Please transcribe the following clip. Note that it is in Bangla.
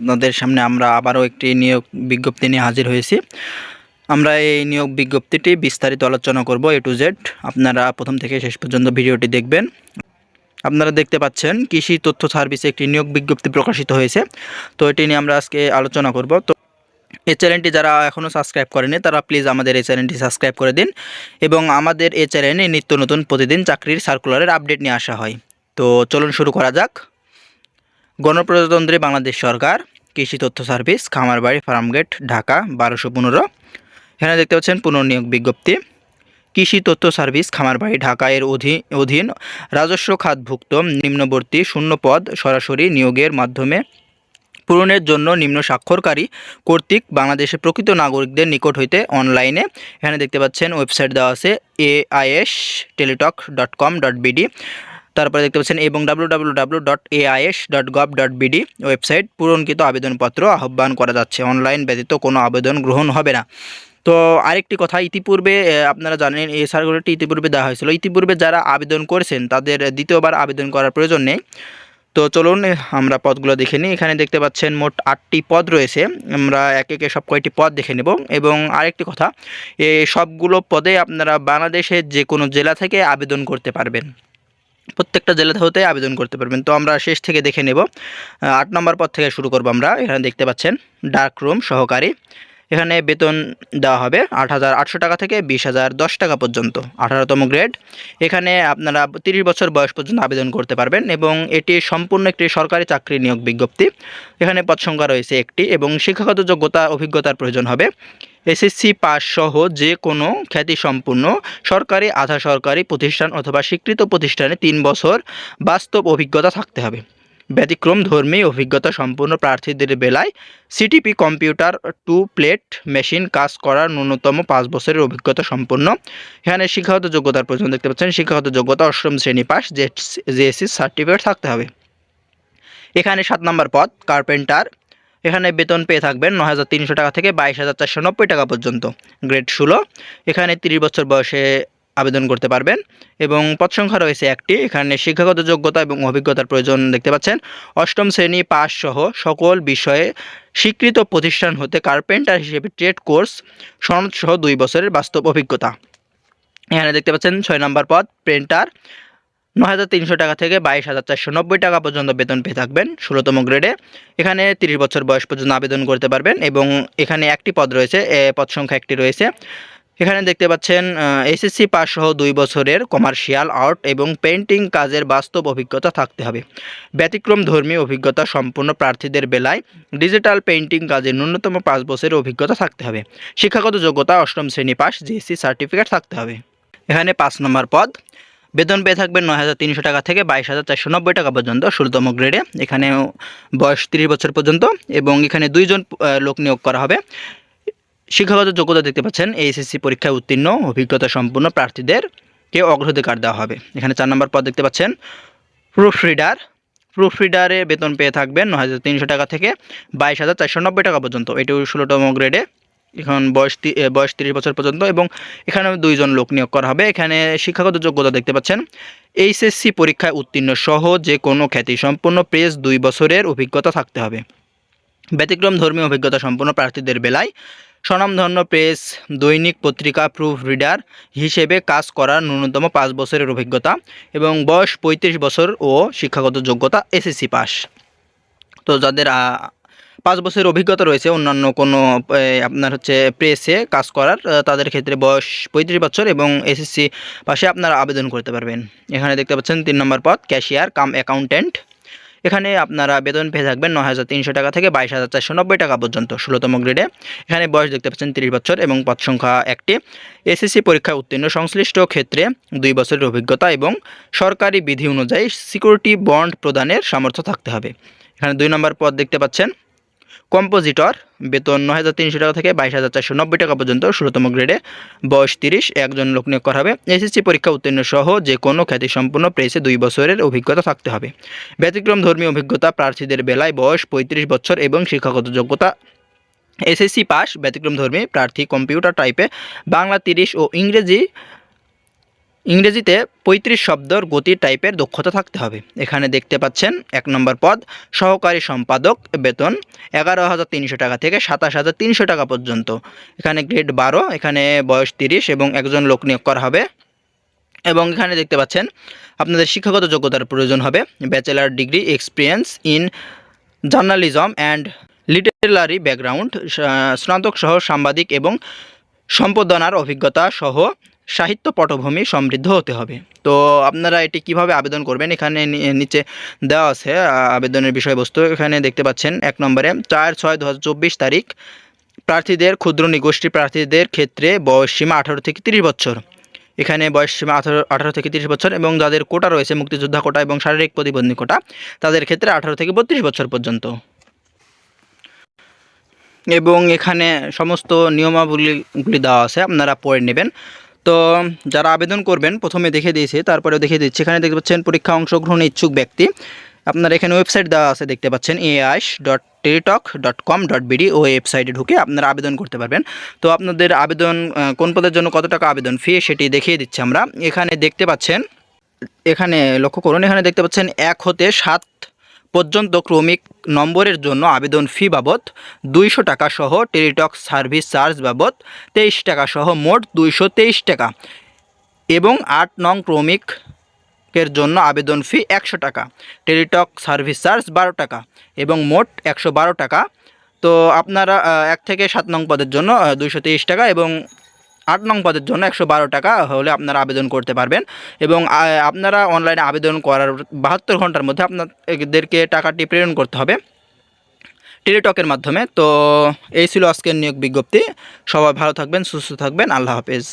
আপনাদের সামনে আমরা আবারও একটি নিয়োগ বিজ্ঞপ্তি নিয়ে হাজির হয়েছি। আমরা এই নিয়োগ বিজ্ঞপ্তিটি বিস্তারিত আলোচনা করব A to Z। আপনারা প্রথম থেকে শেষ পর্যন্ত ভিডিওটি দেখবেন। আপনারা দেখতে পাচ্ছেন কৃষি তথ্য সার্ভিসে একটি নিয়োগ বিজ্ঞপ্তি প্রকাশিত হয়েছে, তো এটি নিয়ে আমরা আজকে আলোচনা করব। তো এই চ্যানেলটি যারা এখনও সাবস্ক্রাইব করেনি তারা প্লিজ আমাদের এই চ্যানেলটি সাবস্ক্রাইব করে দিন, এবং আমাদের এই চ্যানেলে নিত্য নতুন প্রতিদিন চাকরির সার্কুলারের আপডেট নিয়ে আসা হয়। তো চলুন শুরু করা যাক। গণপ্রজাতন্ত্রী বাংলাদেশ সরকার, কৃষি তথ্য সার্ভিস, খামারবাড়ি, ফার্মগেট, ঢাকা 1215। এখানে দেখতে পাচ্ছেন পুনর্নিয়োগ বিজ্ঞপ্তি। কৃষি তথ্য সার্ভিস, খামারবাড়ি, ঢাকা এর অধীন রাজস্ব খাতভুক্ত নিম্নবর্তী শূন্য পদ সরাসরি নিয়োগের মাধ্যমে পূরণের জন্য নিম্ন স্বাক্ষরকারী কর্তৃক বাংলাদেশের প্রকৃত নাগরিকদের নিকট হইতে অনলাইনে, এখানে দেখতে পাচ্ছেন ওয়েবসাইট দেওয়া আছে aisteletok.com.bd, তারপরে দেখতে পাচ্ছেন এবং www.ais.gov.bd ওয়েবসাইট পূরণকৃত আবেদনপত্র আহ্বান করা যাচ্ছে। অনলাইন ব্যতীত কোনো আবেদন গ্রহণ হবে না। তো আরেকটি কথা, ইতিপূর্বে আপনারা জানেন এই সার্কুলারটি ইতিপূর্বে দেওয়া হয়েছিল। ইতিপূর্বে যারা আবেদন করেছেন তাদের দ্বিতীয়বার আবেদন করার প্রয়োজন নেই। তো চলুন আমরা পদগুলো দেখে নিই। এখানে দেখতে পাচ্ছেন মোট 8টি পদ রয়েছে। আমরা একে একে সব কয়টি পদ দেখে নেব। এবং আরেকটি কথা, এই সবগুলো পদে আপনারা বাংলাদেশের যে কোনো জেলা থেকে আবেদন করতে পারবেন, প্রত্যেকটা জেলা হতে আবেদন করতে পারবেন। তো আমরা শেষ থেকে দেখে নেব। 8 নম্বর পদ থেকে শুরু করব আমরা। এখানে দেখতে পাচ্ছেন ডার্ক রুম সহকারী। এখানে বেতন দেওয়া হবে 8,800 টাকা থেকে 20,010 টাকা পর্যন্ত, 18তম গ্রেড। এখানে আপনারা 30 বছর বয়স পর্যন্ত আবেদন করতে পারবেন, এবং এটি সম্পূর্ণ একটি সরকারি চাকরি নিয়োগ বিজ্ঞপ্তি। এখানে পদ সংখ্যা রয়েছে একটি, এবং শিক্ষাগত যোগ্যতা অভিজ্ঞতার প্রয়োজন হবে এসএসসি পাস সহ যে কোনো খ্যাতিসম্পন্ন সরকারি, আধা সরকারি প্রতিষ্ঠান অথবা স্বীকৃত প্রতিষ্ঠানে 3 বছর বাস্তব অভিজ্ঞতা থাকতে হবে। ব্যতিক্রম ধর্মী অভিজ্ঞতা সম্পন্ন প্রার্থীদের বেলায় সিটিপি কম্পিউটার 2 প্লেট মেশিন কাজ করার ন্যূনতম 5 বছরের অভিজ্ঞতা সম্পন্ন। এখানে শিক্ষাগত যোগ্যতার প্রয়োজন দেখতে পাচ্ছেন শিক্ষাগত যোগ্যতা 8ম শ্রেণী পাস, জেএসসি সার্টিফিকেট থাকতে হবে। এখানে 7 নম্বর পদ কার্পেন্টার। এখানে বেতন পেয়ে থাকবেন 9,300 টাকা থেকে 22,490 টাকা পর্যন্ত, গ্রেড 16। এখানে 30 বছর বয়সে আবেদন করতে পারবেন, এবং পদ সংখ্যা রয়েছে একটি। এখানে শিক্ষাগত যোগ্যতা এবং অভিজ্ঞতার প্রয়োজন দেখতে পাচ্ছেন 8ম শ্রেণী পাস সহ সকল বিষয়ে স্বীকৃত প্রতিষ্ঠান হতে কার্পেন্টার হিসেবে ট্রেড কোর্স সনদ সহ 2 বছরের বাস্তব অভিজ্ঞতা। এখানে দেখতে পাচ্ছেন 6 নম্বর পদ প্রিন্টার। 9,300 টাকা থেকে 22,490 টাকা পর্যন্ত বেতন পেয়ে থাকবেন, 16তম গ্রেডে। এখানে 30 বছর বয়স পর্যন্ত আবেদন করতে পারবেন, এবং এখানে একটি পদ রয়েছে, পদ সংখ্যা একটি রয়েছে। এখানে দেখতে পাচ্ছেন এসএসসি পাস সহ 2 বছরের কমার্শিয়াল আর্ট এবং পেইন্টিং কাজের বাস্তব অভিজ্ঞতা থাকতে হবে। ব্যতিক্রম ধর্মী অভিজ্ঞতা সম্পন্ন প্রার্থীদের বেলায় ডিজিটাল পেইন্টিং কাজের ন্যূনতম 5 বছরের অভিজ্ঞতা থাকতে হবে। শিক্ষাগত যোগ্যতা 8ম শ্রেণী পাস, জেএসসি সার্টিফিকেট থাকতে হবে। এখানে 5 নম্বর পদ বেতন পেয়ে থাকবেন 9,300 টাকা থেকে 22,490 টাকা পর্যন্ত, 16তম গ্রেডে। এখানে বয়স 30 বছর পর্যন্ত, এবং এখানে 2 জন লোক নিয়োগ করা হবে। শিক্ষাগত যোগ্যতা দেখতে পাচ্ছেন এইচএসসি পরীক্ষায় উত্তীর্ণ অভিজ্ঞতা সম্পন্ন প্রার্থীদেরকে অগ্রাধিকার দেওয়া হবে। এখানে 4 নম্বর পদ দেখতে পাচ্ছেন প্রুফ রিডার। প্রুফ রিডারে বেতন পেয়ে থাকবেন 9,300 টাকা থেকে 22,490 টাকা পর্যন্ত, এটি 16তম গ্রেডে। এখন বয়স 30 বছর পর্যন্ত, এবং এখানে 2 জন লোক নিয়োগ করা হবে। এখানে শিক্ষাগত যোগ্যতা দেখতে পাচ্ছেন এইচএসসি পরীক্ষায় উত্তীর্ণ সহ যে কোনো খ্যাতিসম্পন্ন প্রেস 2 বছরের অভিজ্ঞতা থাকতে হবে। ব্যতিক্রম ধর্মী অভিজ্ঞতা সম্পন্ন প্রার্থীদের বেলায় স্বনামধন্য প্রেস দৈনিক পত্রিকা প্রুফ রিডার হিসেবে কাজ করার ন্যূনতম 5 বছরের অভিজ্ঞতা, এবং বয়স 35 বছর ও শিক্ষাগত যোগ্যতা এসএসসি পাস। তো যাদের 5 বছরের অভিজ্ঞতা রয়েছে অন্যান্য কোনো আপনার প্রেসে কাজ করার, তাদের ক্ষেত্রে বয়স 35 বছর এবং এসএসসি পাশে আপনারা আবেদন করতে পারবেন। এখানে দেখতে পাচ্ছেন 3 নম্বর পদ ক্যাশিয়ার কাম অ্যাকাউন্ট্যান্ট। এখানে আপনারা বেতন পেয়ে থাকবেন 9,300 টাকা থেকে 22,490 টাকা পর্যন্ত, 16তম গ্রেডে। এখানে বয়স দেখতে পাচ্ছেন 30 বছর, এবং পদ সংখ্যা একটি। এসএসসি পরীক্ষায় উত্তীর্ণ সংশ্লিষ্ট ক্ষেত্রে 2 বছরের অভিজ্ঞতা, এবং সরকারি বিধি অনুযায়ী সিকিউরিটি বন্ড প্রদানের সামর্থ্য থাকতে হবে। এখানে 2 নম্বর পদ দেখতে পাচ্ছেন কম্পোজিটর। বেতন 9,300 টাকা থেকে 22,490 টাকা পর্যন্ত, 16তম গ্রেডে। বয়স 30, একজন লোক নিয়োগ করা হবে। এসএসসি পরীক্ষা উত্তীর্ণ সহ যে কোনো খ্যাতিসম্পন্ন প্রেসে 2 বছরের অভিজ্ঞতা থাকতে হবে। ব্যতিক্রম ধর্মী অভিজ্ঞতা প্রার্থীদের বেলায় বয়স 35 বছর এবং শিক্ষাগত যোগ্যতা এসএসসি পাস। ব্যতিক্রম ধর্মী প্রার্থী কম্পিউটার টাইপে বাংলা 30 ও ইংরেজি ইংরেজিতে 35 শব্দর গতি টাইপের দক্ষতা থাকতে হবে। এখানে দেখতে পাচ্ছেন 1 নম্বর পদ সহকারী সম্পাদক, বেতন 11,300 টাকা থেকে 27,300 টাকা পর্যন্ত। এখানে গ্রেড 12, এখানে বয়স 30 এবং একজন লোক নিয়োগ করা হবে। এবং এখানে দেখতে পাচ্ছেন আপনাদের শিক্ষাগত যোগ্যতার প্রয়োজন হবে bachelor degree, experience in journalism and Literary background, স্নাতক সহ সাংবাদিক এবং সম্পাদনার অভিজ্ঞতা সহ সাহিত্য পটভূমি সমৃদ্ধ হতে হবে। তো আপনারা এটি কিভাবে আবেদন করবেন, এখানে নিচে দেওয়া আছে আবেদনের বিষয়বস্তু। এখানে দেখতে পাচ্ছেন 1 নম্বরে 4/6/2024 তারিখ প্রার্থীদের, ক্ষুদ্র নিগোষ্ঠী প্রার্থীদের ক্ষেত্রে বয়সসীমা 18 থেকে 30 বছর। এখানে বয়সসীমা 18 থেকে 30 বছর এবং যাদের কোটা রয়েছে মুক্তিযোদ্ধা কোটা এবং শারীরিক প্রতিবন্ধী কোটা তাদের ক্ষেত্রে 18 থেকে 32 বছর পর্যন্ত। এবং এখানে সমস্ত নিয়মাবলীগুলি দেওয়া আছে, আপনারা পড়ে নেবেন। তো যারা আবেদন করবেন প্রথমে দেখে দিয়েছে, তারপরেও দেখে দিচ্ছি। এখানে দেখতে পাচ্ছেন পরীক্ষা অংশগ্রহণে ইচ্ছুক ব্যক্তি, আপনারা এখানে ওয়েবসাইট দেওয়া আছে দেখতে পাচ্ছেন aish.teletalk.com.bd। ওই ওয়েবসাইটে ঢুকে আপনারা আবেদন করতে পারবেন। তো আপনাদের আবেদন কোন পদের জন্য কত টাকা আবেদন ফি সেটি দেখিয়ে দিচ্ছি আমরা। এখানে দেখতে পাচ্ছেন, এখানে লক্ষ্য করুন, এখানে দেখতে পাচ্ছেন 1 হতে 7 পর্যন্ত ক্রমিক নম্বরের জন্য আবেদন ফি বাবদ 200 টাকা সহ টেলিটক সার্ভিস চার্জ বাবদ 23 টাকা সহ মোট 223 টাকা এবং 8 নং ক্রমিকের জন্য আবেদন ফি 100 টাকা, টেলিটক সার্ভিস চার্জ 12 টাকা এবং মোট 112 টাকা। তো আপনারা 1 থেকে 7 নং পদের জন্য 223 টাকা এবং 8 নং পদের জন্য 112 টাকা হলে আপনারা আবেদন করতে পারবেন। এবং আপনারা অনলাইনে আবেদন করার 72 ঘন্টার মধ্যে আপনাদেরকে টাকাটি প্রেরণ করতে হবে টেলিটকের মাধ্যমে। তো এই ছিল আজকের নিয়োগ বিজ্ঞপ্তি। সবাই ভালো থাকবেন, সুস্থ থাকবেন, আল্লাহ হাফেজ।